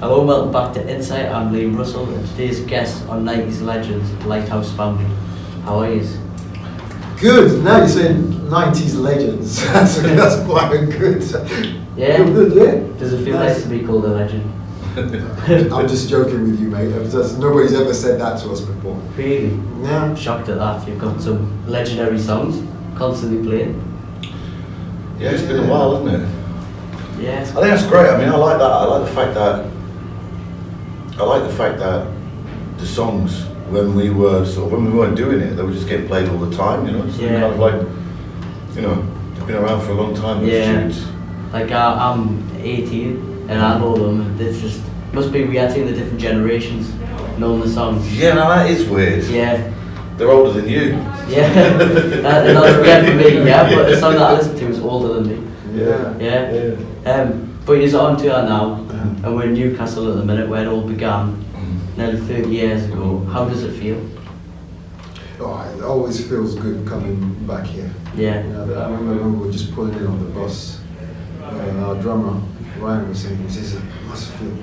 Hello, welcome back to Insight. I'm Liam Russell, and today's guest on 90s Legends, Lighthouse family. How are you? Good. Now you're saying 90s legends. That's quite good. Yeah. Good, yeah. Does it feel nice to be called a legend? I'm just joking with you, mate. Nobody's ever said that to us before. Really? Yeah. I'm shocked at that. You've got some legendary songs constantly playing. Yeah, it's been a while, hasn't it? Yeah. I think that's great. I mean, I like that. I like the fact that the songs, when we weren't doing it, they were just getting played all the time. You know, so yeah. Kind of like, you know, they've been around for a long time. Yeah. Like I'm 18 and I know them. It's just must be we are seeing the different generations knowing the songs. Yeah, no, that is weird. Yeah. They're older than you. Yeah. That's weird for me. Yeah, but the song that I listen to is older than me. Yeah. Yeah. But he's on tour now, and we're in Newcastle at the minute, where it all began, nearly 30 years ago. How does it feel? Oh, it always feels good coming back here. Yeah. You know, I remember when we were just pulling in on the bus, and our drummer, Ryan, was saying, he says, it must feel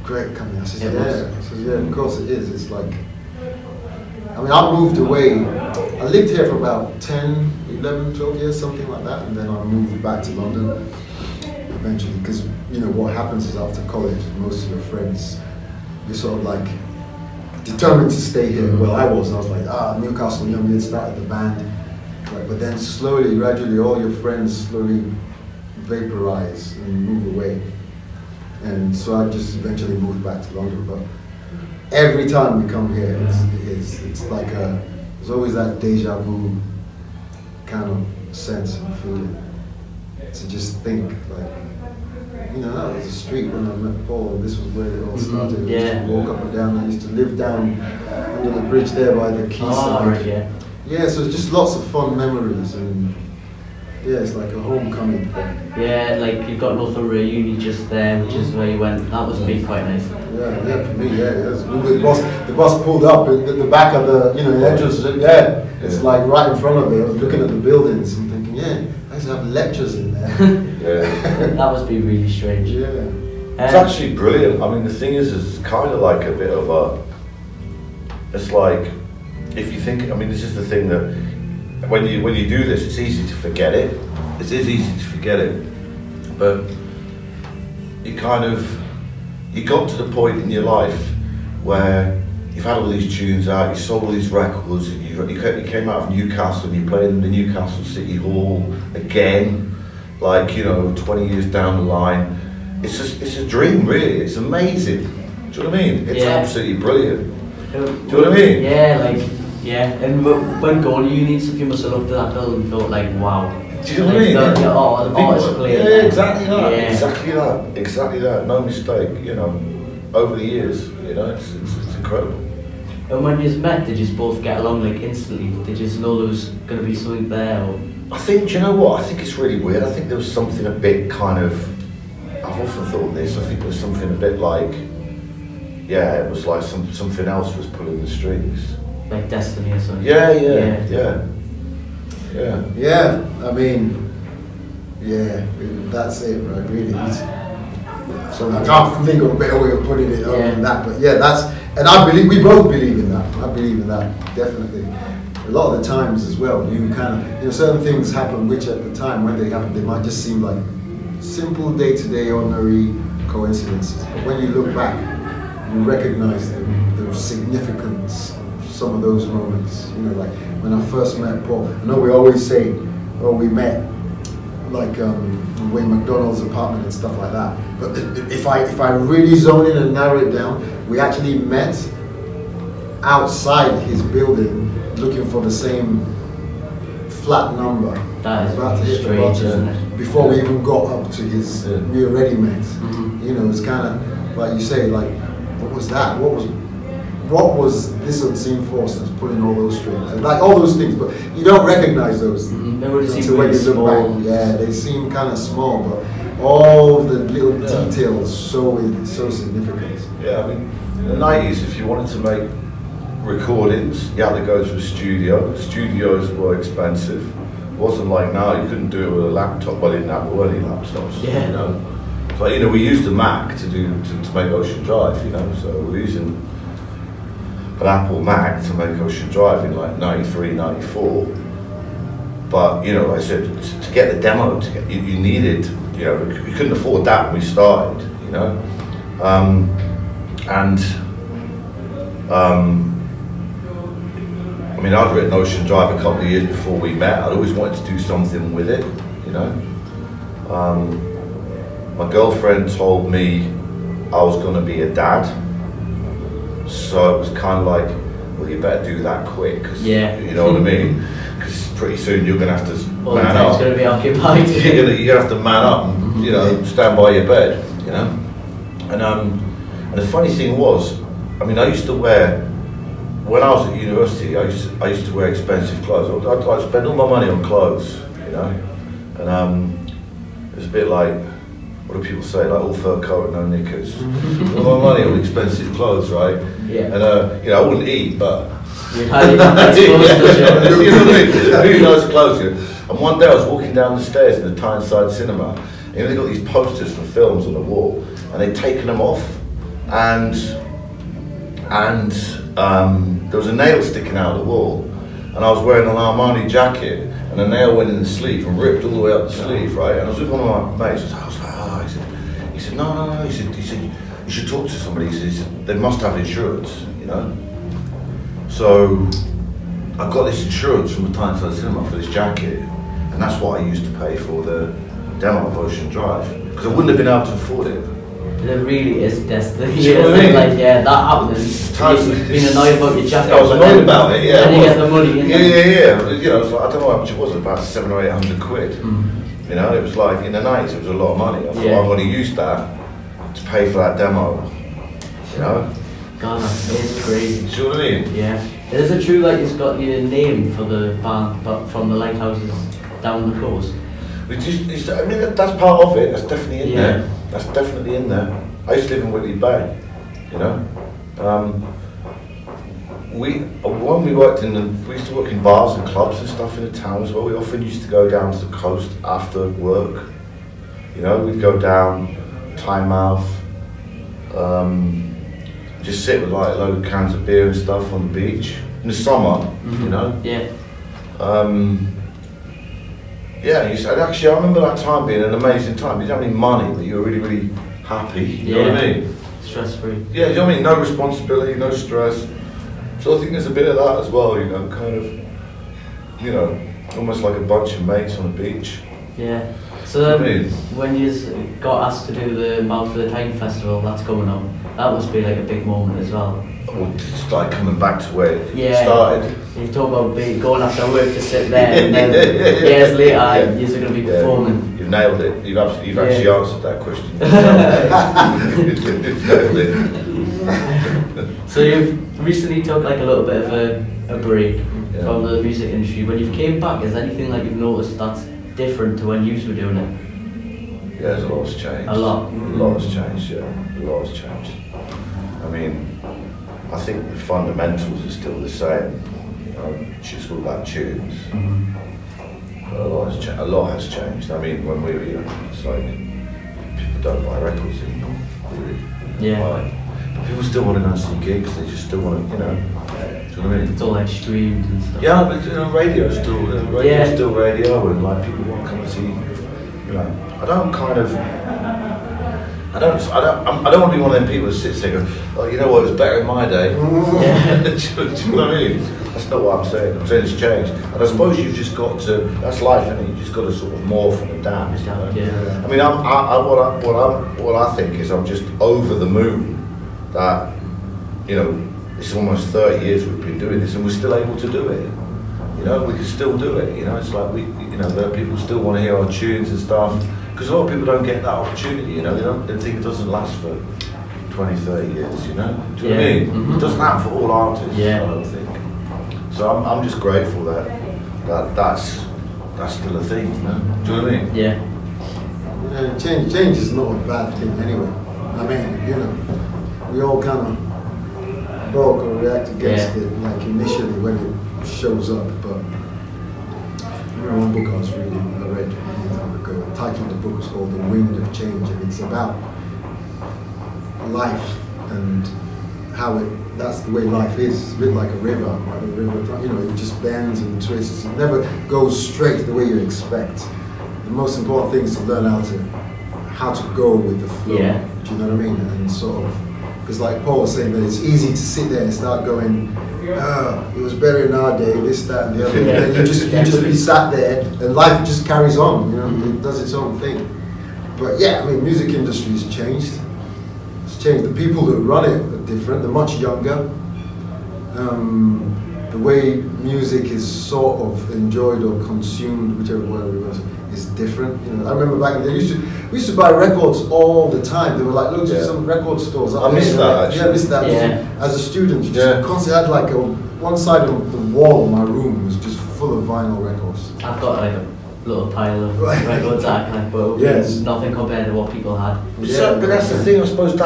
great coming. I said, yeah. He says, yeah, of course it is. It's like, I mean, I moved away. I lived here for about 10, 11, 12 years, something like that, and then I moved back to London eventually, because, you know, what happens is after college, most of your friends, you're sort of like determined to stay here. Well, I was like, Newcastle, you know, we had started the band, but then slowly, gradually, all your friends slowly vaporize and move away. And so I just eventually moved back to London, but every time we come here, it's like there's always that deja vu kind of sense and feeling. To just think, like, you know, that was the street when I met Paul, and this was where it all started. Yeah. I used to walk up and down. I used to live down under the bridge there by the quayside. Oh, right, yeah. Yeah, so it's just lots of fun memories, and yeah, it's like a homecoming thing. Yeah, like you've got nothing reunion just there, which is where you went. That must be quite nice. Yeah, for me, yeah. The bus pulled up at the back of the, you know, the entrance. Yeah, it's like right in front of it. I was looking at the buildings and thinking, yeah, I used to have lectures in there. Yeah. That must be really strange. Yeah. It's actually brilliant. I mean, the thing is it's kind of like a bit of it's like, if you think, I mean, this is the thing that when you do this, it's easy to forget it. It is easy to forget it, but you got to the point in your life where you've had all these tunes out, you sold all these records, you came out of Newcastle and you played in the Newcastle City Hall again, like, you know, 20 years down the line. It's a dream, really. It's amazing. Do you know what I mean? It's absolutely brilliant. Do you know what I mean? Yeah, like, yeah. And when going to uni and stuff, you must have looked at that building and thought, like, wow. Do you know what I mean? The artists playing. Yeah, exactly that. Yeah. Exactly that. No mistake. You know, over the years, you know, it's incredible. And when you met, did you both get along like instantly? Did you know there was going to be something there? Or? I think, do you know what? I think it's really weird. I think there was something a bit kind of, I've often thought this, I think there was something a bit like, yeah, it was like something else was pulling the strings. Like destiny or something? Yeah. I mean, yeah, that's it, right? Really. So I can't think of a better way of putting it other than that. But yeah, and we both believe in that. I believe in that, definitely. A lot of the times as well, you kind of, you know, certain things happen which at the time when they happen, they might just seem like simple day-to-day ordinary coincidences. But when you look back, you recognize the significance of some of those moments. You know, like when I first met Paul, I know we always say, oh, we met like Wayne McDonald's apartment and stuff like that. But if I really zone in and narrow it down, we actually met outside his building looking for the same flat number. That is strange, isn't it? Before we even got up to his, we already met. You know, it's kind of like you say, like, what was that? What was this unseen force that's pulling all those strings? And like all those things, but you don't recognize those until when you look back. Yeah, they seem kind of small, but all the little details so significant. Yeah, I mean, in the 90s, if you wanted to make recordings, you had to go to a studio. Studios were expensive. It wasn't like now, you couldn't do it with a laptop. Well, in that early laptops, you know. So you know, we used the Mac to make Ocean Drive. You know, so we're using an Apple Mac to make Ocean Drive in like 93, 94. But you know, like I said, to get the demo, you needed, you know, we couldn't afford that when we started. You know, I mean, I'd written Ocean Drive a couple of years before we met. I'd always wanted to do something with it, you know. My girlfriend told me I was going to be a dad, so it was kind of like, well, you better do that quick, cause, you know what I mean? Because pretty soon you're going to have to man up. It's going to be occupied. You're going to have to man up and, you know, stand by your bed, you know. And the funny thing was, I mean, I used to wear, when I was at university, I used to wear expensive clothes. I'd spend all my money on clothes, you know. And it was a bit like, what do people say, like all fur coat and no knickers. All my money on expensive clothes, right? Yeah. And you know, I wouldn't eat, but you'd highly nice you know what I mean? Really nice clothes. You know? And one day I was walking down the stairs in the Tyneside Cinema, and they got these posters for films on the wall, and they'd taken them off, and there was a nail sticking out of the wall, and I was wearing an Armani jacket, and the nail went in the sleeve and ripped all the way up the sleeve, right? And I was with one of my mates. I was like, oh, he said, no. He said, you should talk to somebody. He said, they must have insurance, you know. So I got this insurance from the Tyneside Cinema for this jacket, and that's what I used to pay for the demo of Ocean Drive, because I wouldn't have been able to afford it. There really is destiny. You know what I mean? Like, yeah, that happens. You've been annoyed about your jacket. I was annoyed about it, yeah. And you get the money. Yeah. You know, it's like, I don't know how much it was, about 700 or 800 quid. You know, it was like, in the 90s, it was a lot of money. I thought, I'm going to use that to pay for that demo. You know? God, that's crazy. Do you know what I mean? Yeah. Is it true, like, it's got your name for the band, but from the lighthouses down the coast? I mean, that's part of it. That's definitely in there. That's definitely in there. I used to live in Whitley Bay, you know. When we worked we used to work in bars and clubs and stuff in the town as well. We often used to go down to the coast after work. You know, we'd go down Tynemouth, just sit with like a load of cans of beer and stuff on the beach in the summer. You know. Yeah. Yeah, actually, I remember that time being an amazing time. You didn't have any money, but you were really, really happy. You know what I mean? Stress free. Yeah, you know what I mean? No responsibility, no stress. So I think there's a bit of that as well, you know, kind of, you know, almost like a bunch of mates on the beach. Yeah. So when you got asked to do the Mouth of the Time Festival, that's coming up, that must be like a big moment as well. Well, it's like coming back to where it started. You talk about going after work to sit there, and then years later, you're going to be performing. You've nailed it. You've actually answered that question. You've nailed it. So you've recently took like a little bit of a break from the music industry. When you came back, is anything like you've noticed that's different to when you were doing it? Yeah, there's a lot has changed. A lot? A lot has changed, yeah. A lot has changed. I mean, I think the fundamentals are still the same. It's all about tunes. But a lot has changed. I mean, when we were young, it's like people don't buy records anymore. Really. Yeah. But people still want to go and see gigs. They just still want to, you know. Do you know what I mean? It's all like streamed and stuff. Yeah, but you know, radio's still radio, and like people want to come and see. You know, I don't want to be one of them people who sits there and goes, oh, you know what, it was better in my day. Do you know what I mean? That's not what I'm saying. I'm saying it's changed. And I suppose you've just got to, that's life, isn't it? You've just got to sort of morph and adapt. You know? I mean, what I think is I'm just over the moon that, you know, it's almost 30 years we've been doing this and we're still able to do it. You know, we can still do it. You know, it's like people still want to hear our tunes and stuff. Because a lot of people don't get that opportunity, you know, they think it doesn't last for 20, 30 years, you know? Do you know what I mean? It doesn't happen for all artists, I don't think. So I'm just grateful that's still a thing, you know? Do you know what I mean? Yeah. Change is not a bad thing anyway. I mean, you know, we all kind of broke or react against it, like initially when it shows up, but I remember one book I read a long time ago. title of the book was called The Wind of Change, and it's about life and how that's the way life is. It's a bit like a river, right? A river, you know, it just bends and twists. It never goes straight the way you expect. The most important thing is to learn how to go with the flow. Yeah. Do you know what I mean? And sort of, because like Paul was saying, that it's easy to sit there and start going, it was better in our day, this, that, and the other. Yeah. And you just be sat there, and life just carries on. You know, it does its own thing. But yeah, I mean, music industry has changed. It's changed. The people that run it are different. They're much younger. The way music is sort of enjoyed or consumed, whichever word it was, is different. You know, I remember back in the day, we used to buy records all the time. There were like loads of some record stores. I miss that actually. Yeah, I miss that. Yeah. As a student, you just constantly had like one side of the wall of my room was just full of vinyl records. I've got like a little pile of records that I kind of put. Yes. Nothing compared to what people had. So, but that's the thing, I suppose. We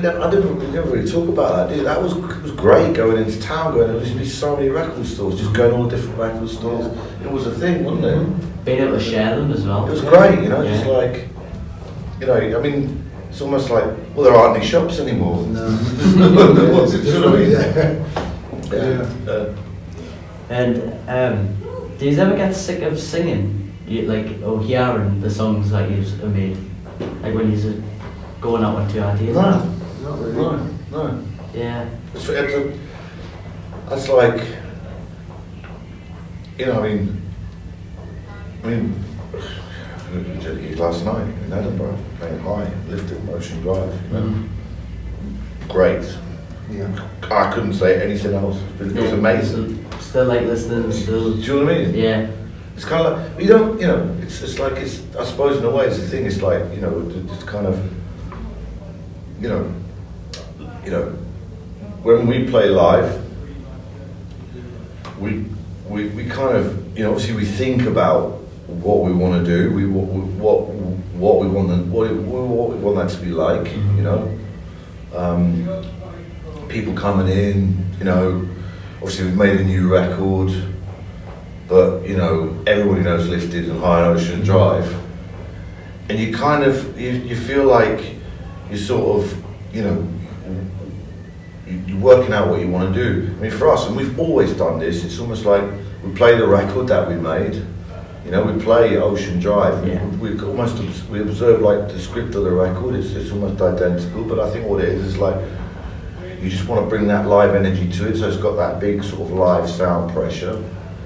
never really talk about that, did we? That was great going into town. There used to be so many record stores, just going all different record stores. It was a thing, wasn't it? Being able to share them as well. It was great, you know. Just like, you know, I mean, it's almost like, well, there aren't any shops anymore. No. What's it? Do you know what I mean? Yeah. And do you ever get sick of singing? Hearing the songs that you have made? Like when you're going out with two ideas? No. Not really. No. Yeah. That's like, you know, I mean, we did a gig last night in Edinburgh, playing high, lifted, Ocean Drive, you know. Great. Yeah. I couldn't say anything else. It was amazing. Still like listening, still. Do you know what I mean? Yeah. It's kind of like, you don't, you know, it's like, I suppose in a way it's the thing, it's like, you know, it's kind of, you know, when we play live, we kind of, you know, obviously we think about what we want to do, what we want that to be like, you know. People coming in, you know, obviously we've made a new record, but you know, everybody knows Lifted and High Ocean Drive, and you kind of, you feel like you're sort of, you know, you're working out what you want to do. I mean, for us, and we've always done this, it's almost like we play the record that we made, you know, we play Ocean Drive, we observe like the script of the record, it's almost identical, but I think what it is like, you just want to bring that live energy to it, so it's got that big sort of live sound pressure.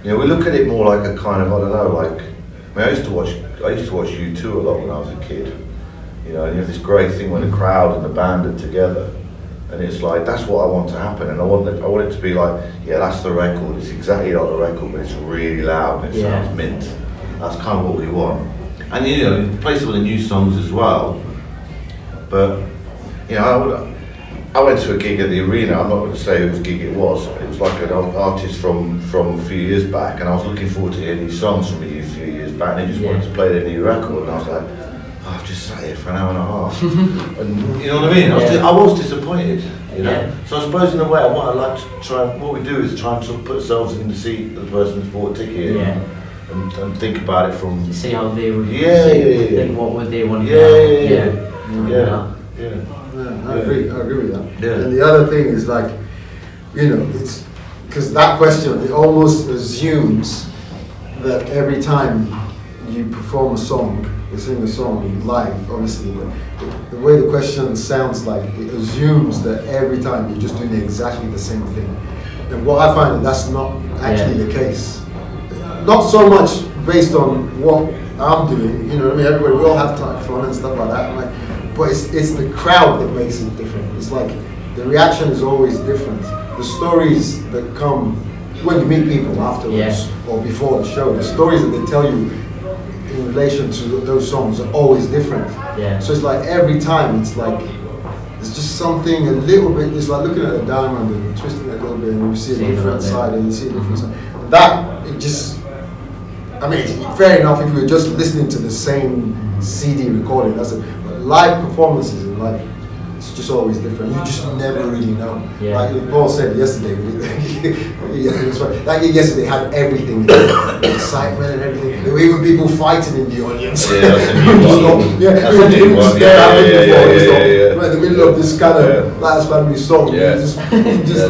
You know, we look at it more like a kind of, I don't know, like, I mean, I used to watch U2 a lot when I was a kid. You know, and you have this great thing when the crowd and the band are together, and it's like, that's what I want to happen, and I want it to be like, yeah, that's the record, it's exactly like the record, but it's really loud and it sounds mint. That's kind of what we want. And you know, play some of the new songs as well, but, you know, I went to a gig at the Arena. I'm not going to say whose gig it was. It was like an artist from a few years back, and I was looking forward to hearing these songs from a few years back, and they just wanted to play their new record, and I was like, oh, I've just sat here for an hour and a half. And you know what I mean? I was disappointed, you know? Yeah. So I suppose in a way, what we do is try and sort of put ourselves in the seat of the person who's bought a ticket, and think about it from... See how they would think, what would they want to I agree with that. Yeah. And the other thing is like, you know, it's because that question, it almost assumes that every time you perform a song, you sing a song live, obviously, the way the question sounds like, it assumes that every time you're just doing exactly the same thing. And what I find that's not actually the case. Not so much based on what I'm doing, you know what I mean, everybody, we all have fun and stuff like that. But it's the crowd that makes it different. It's like the reaction is always different. The stories that come when you meet people afterwards or before the show, the stories that they tell you in relation to those songs are always different. Yeah. So it's like every time it's just something a little bit, it's like looking at a diamond and twisting it a little bit and you see a different side and you see a different side. And that, it just, I mean, fair enough if we were just listening to the same CD recording, that's it. Live performances and live it's just always different. You just never really know. Yeah. Like Paul said yesterday, like yesterday had everything, the excitement and everything. There were even people fighting in the audience. Yeah, that's a new one. Yeah, That's a new one. Yeah. Right in the middle of this kind of Lighthouse family song. Yeah. Just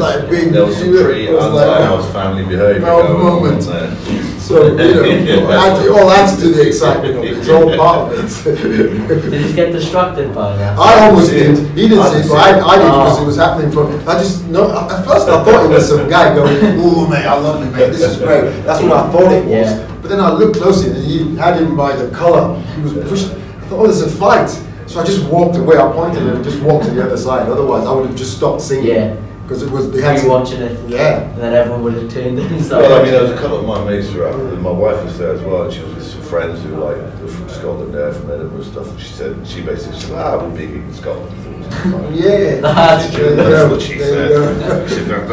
like big. There was some pretty Lighthouse family behaviour going on there. So, you know, all adds to the excitement of it. It's all part of it. Did you get distracted by that? I almost did. He didn't see it, but I did because it was happening from. I just no. At first, I thought it was some guy going, "Oh mate, I love you, mate. This is great." That's what I thought it was. Yeah. But then I looked closely, and he had him by the collar. He was pushing. I thought, "Oh, there's a fight." So I just walked away. I pointed and just walked to the other side. Otherwise, I would have just stopped singing. Yeah. Because it was they had You watching it? Yeah. And then everyone would have tuned in. Well, I mean, there was a couple of my mates were out, and my wife was there as well, and she was with some friends who were from Scotland there, from Edinburgh and stuff, and she basically said, we're big in Scotland. Yeah. That's true. That's what she said. She said,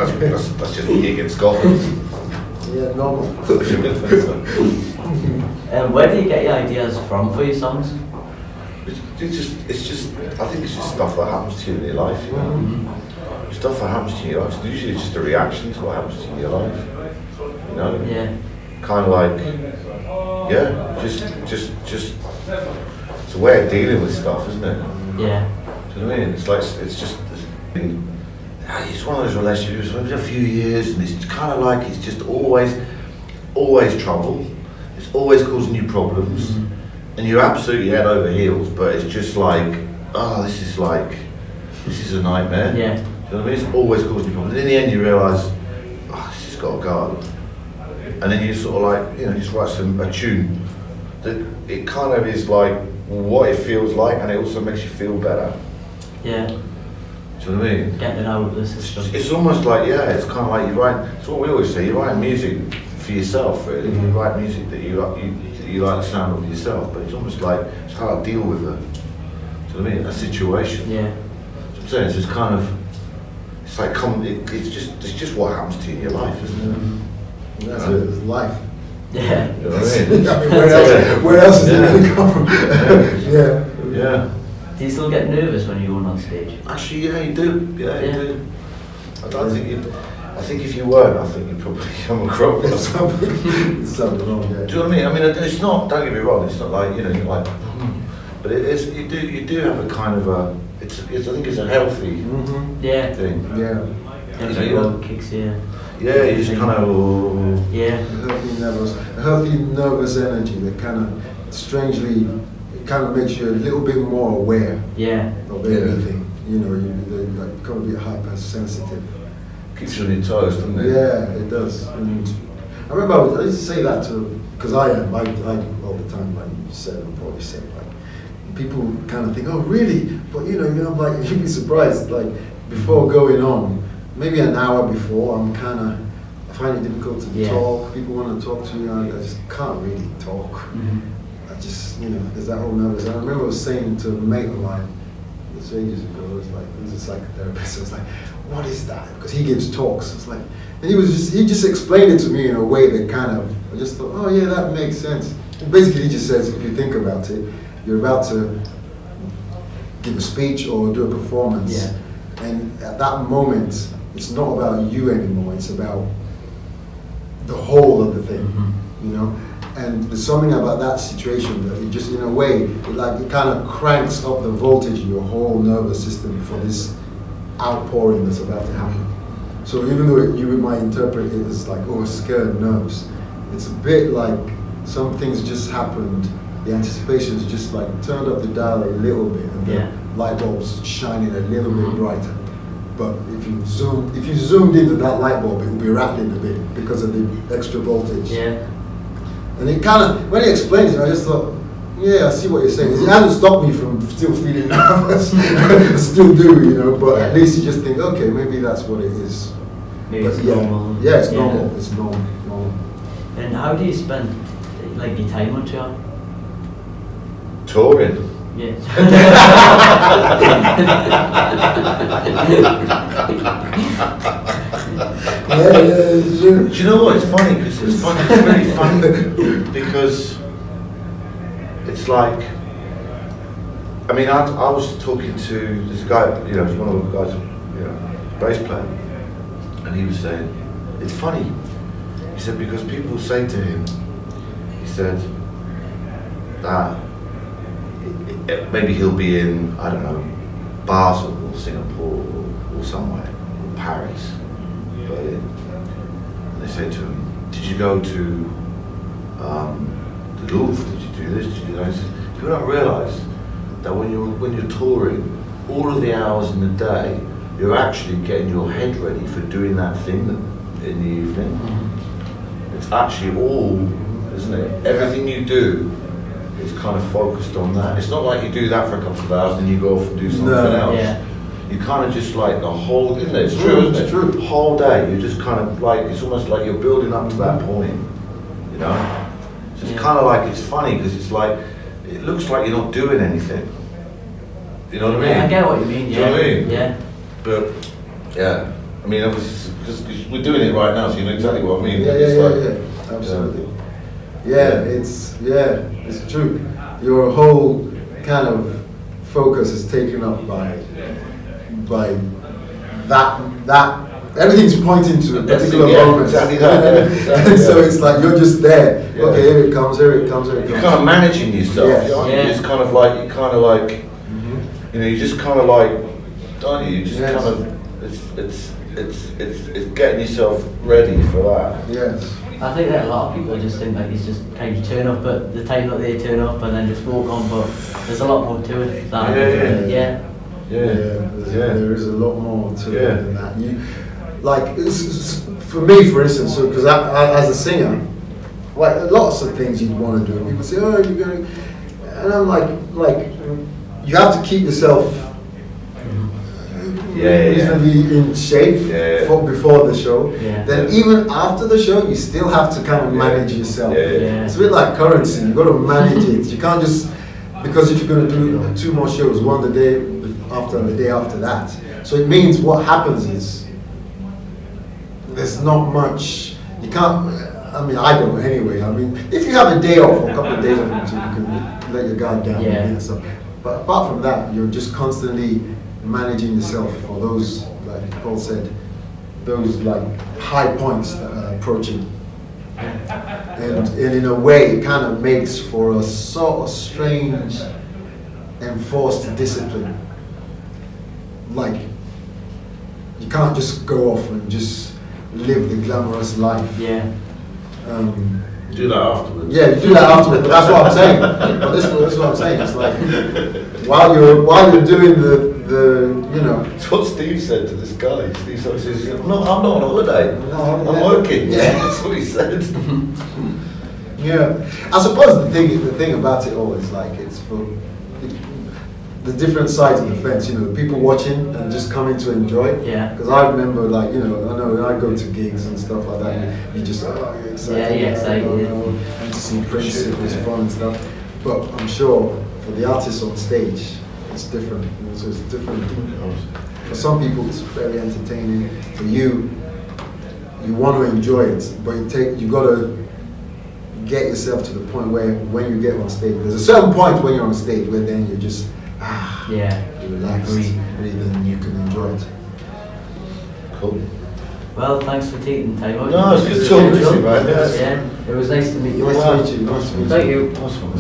that's just big in Scotland. Yeah, normal. Where do you get your ideas from for your songs? It's just, I think it's just stuff that happens to you in your life, you know. Mm-hmm. Stuff that happens to you in your life, it's usually just a reaction to what happens to you in your life, you know? Yeah. Kind of like, yeah, just, it's a way of dealing with stuff, isn't it? Yeah. Do you know what I mean? It's like, it's just, it's one of those relationships, it's been a few years, and it's kind of like, it's just always trouble, it's always causing you problems, and you're absolutely head over heels, but it's just like, this is a nightmare. Yeah. You know what I mean? It's always causing you problems. And in the end you realise, this has got to go. And then you sort of like, you know, just write a tune that it kind of is like what it feels like, and it also makes you feel better. Yeah. Do you know what I mean? Getting it out of the system. It's almost like, it's kind of like you write, it's what we always say, you write music for yourself really. You write music that you like the sound of yourself, but it's almost like, it's how I deal with it. Do you know what I mean? A situation. Yeah. So I'm saying it's just kind of, it's like it's just what happens to you in your life, isn't it? That's it. It's life. Yeah. You know what I mean? I mean, where else is it going to come from? Yeah. Yeah. Do you still get nervous when you're going on stage? Actually, yeah, you do. Yeah, you do. I don't think you. I think if you weren't, I think you'd probably come across. It's something wrong. Yeah. Do you know what I mean? I mean, it's not. Don't get me wrong. It's not like you're like. But it is. You do have a kind of a. I think it's a healthy Yeah. thing. Yeah. Everyone kicks in. Yeah, you just kind of. Yeah. A healthy nervous energy that kind of strangely, it kind of makes you a little bit more aware Yeah. of everything. You know, you like become a bit hypersensitive. Keeps you on your toes, doesn't it? Yeah, it does. And I remember I used to say that to, because I all the time, like you said, and probably said, like, people kind of think, oh really? But you know, I'm like, you'd be surprised, like, before going on, maybe an hour before, I find it difficult to talk. People want to talk to me, I just can't really talk. I just, you know, there's that whole nervous. And I remember I was saying to a mate of mine, this ages ago, it was like, he was a psychotherapist, I was like, what is that? Because he gives talks. It's like, and he just explained it to me in a way that kind of, I just thought, oh yeah, that makes sense. And basically he just says, if you think about it, you're about to give a speech or do a performance, and at that moment, it's not about you anymore, it's about the whole of the thing, you know? And there's something about that situation that it just, in a way, it kind of cranks up the voltage in your whole nervous system for this outpouring that's about to happen. So even though you might interpret it as like, oh, scared nerves, it's a bit like some things just happened, the anticipation's just like turned up the dial a little bit, and the light bulb's shining a little bit brighter. But if you zoomed into that light bulb, it would be rattling a bit because of the extra voltage. Yeah. And it kind of, when he explains it, I just thought, yeah, I see what you're saying. It hasn't stopped me from still feeling nervous. I still do, you know, but at least you just think, okay, maybe that's what it is. Maybe it's normal. Yeah, it's normal. It's normal. And how do you spend like your time on tour? Touring. Yeah. Sure. Do you know what? It's funny because it's really funny because it's like I mean, I was talking to this guy, you know, he's one of the guys, you know, bass player, and he was saying, it's funny. He said, because people say to him, he said, that maybe he'll be in, I don't know, Basel or Singapore or somewhere, or Paris, Berlin. And they say to him, did you go to the Louvre? Did you do this? Did you do that? He says, you don't realise that when you're touring, all of the hours in the day, you're actually getting your head ready for doing that thing in the evening. It's actually all, isn't it? Everything you do is kind of focused on that. It's not like you do that for a couple of hours and you go off and do something else. Yeah. You kind of just like the whole, isn't it? It's true, isn't it? It's true. The whole day, you're just kind of like, it's almost like you're building up to that point, you know? So it's kind of like, it's funny because it's like, it looks like you're not doing anything. You know what I mean? Yeah, I get what you mean, Do you know what I mean? Yeah. But, yeah, I mean, obviously, because we're doing it right now, so you know exactly what I mean. Yeah, absolutely. Yeah, it's true. Your whole kind of focus is taken up by that. Everything's pointing to a particular moment. Exactly that. Exactly, so it's like you're just there. Yeah. Okay, here it comes, here it comes, here it comes. You're kind of managing yourself. Yes. It's kind of like, you know, you just kind of like, don't you? You just kind of, it's getting yourself ready for that. Yes. I think that a lot of people just think like it's just kind of turn up at the time that they turn up and then just walk on, but there's a lot more to it than that. There is a lot more to it than that. Like for me, for instance, because as a singer, like lots of things you'd want to do. People say, "Oh, you're going," and I'm like you have to keep yourself reasonably in shape before the show. Yeah. Then even after the show, you still have to kind of manage yourself. It's a bit like currency. You've got to manage it. You can't just, because if you're going to do 2 more shows, one the day after and the day after that. So it means what happens is there's not much, you can't, I mean, I don't anyway. I mean, if you have a day off or a couple of days off, you can let your guard down and stuff. But apart from that, you're just constantly managing yourself for those, like Paul said, those like high points that are approaching. And in a way, it kind of makes for a sort of strange enforced discipline. Like, you can't just go off and just live the glamorous life. Yeah. Do that afterwards. Yeah, you do that afterwards, but that's what I'm saying. But this is what I'm saying. It's like while you're doing the you know. It's what Steve said to this guy. Steve says, I'm not on holiday. I'm working. Yeah, that's what he said. Yeah, I suppose the thing about it all is like it's for the different sides of the fence. You know, people watching and just coming to enjoy. Yeah. Because I remember, like, you know, I know when I go to gigs and stuff like that, you just you're excited. Yeah, you're excited. And to see Prince, it was fun and stuff. But I'm sure for the artists on stage, it's different. You know, so it's different. For some people, it's very entertaining. For you, you want to enjoy it, but you got to get yourself to the point where when you get on stage, there's a certain point when you're on stage where then you're just you're relaxed, and then you can enjoy it. Cool. Well, thanks for taking the time out. No, it's good talking to you, man. Yeah, it was nice to meet you. Nice to meet you. Thank you. Nice one.